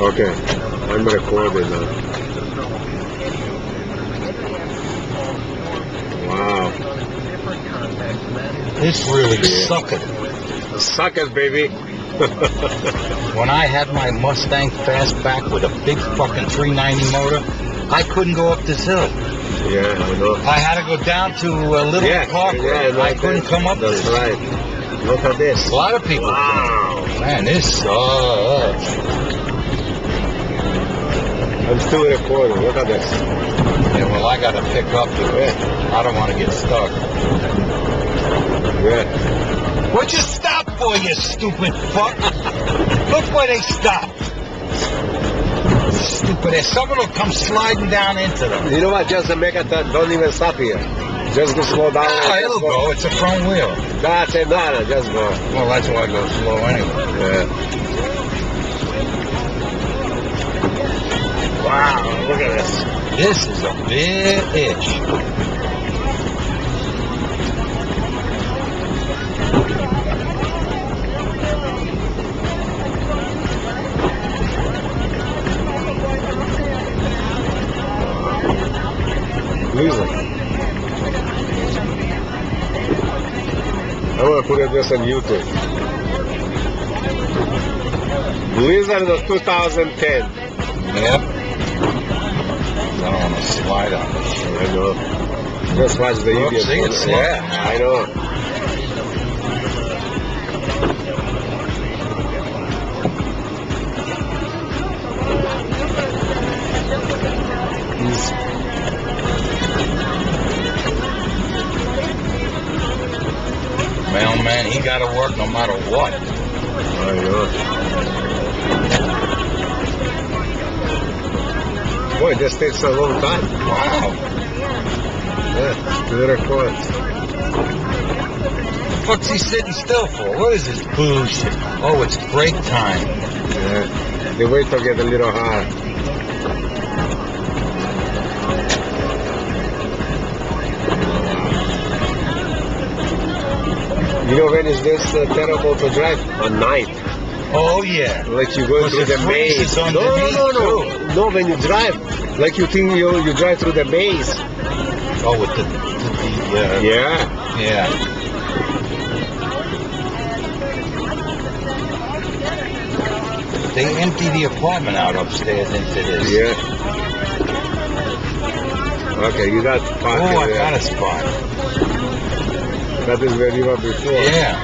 Okay, I'm recording now. Wow. This really sucked. Suckers, baby. When I had my Mustang Fastback with a big fucking 390 motor, I couldn't go up this hill. Yeah, I know. I had to go down to a little park. Yeah, I couldn't come up That's this. right. Look at this. A lot of people. Wow. Man, this sucks. I'm still recording. Look at this. Yeah, well, I got to pick up the bit. I don't want to get stuck. Yeah. What'd you stop for, you stupid fuck? Look where they stopped. Stupid ass. Someone will come sliding down into them. You know what? Just make it. Don't even stop here. Just go slow down. Ah, it'll go. It's a front wheel. That's it. No, just go. Well, that's why I go slow anyway. Yeah. Wow, look at this. This is a bitch. BliZZard. I'm gonna put this on YouTube. BliZZard of 2010. Yep. I don't want to slide on this shit. I know. Just watch the Look, idiot. see, it's slow. Yeah, I know. Mailman, he got to work no matter what. I know. Boy, this takes a long time. Wow. Yeah, to record. What's he sitting still for? What is this bullshit? Oh, it's break time. Yeah, they wait to get a little hard. You know when is this terrible to drive? At night. Oh, yeah. Like you go through the maze. No. No, when you drive. Like you think you drive through the maze. Oh, with the Yeah. yeah. They empty the apartment out upstairs into this. Yeah. Okay, you got parking Oh, I there. got a spot. That is where you were before. Yeah.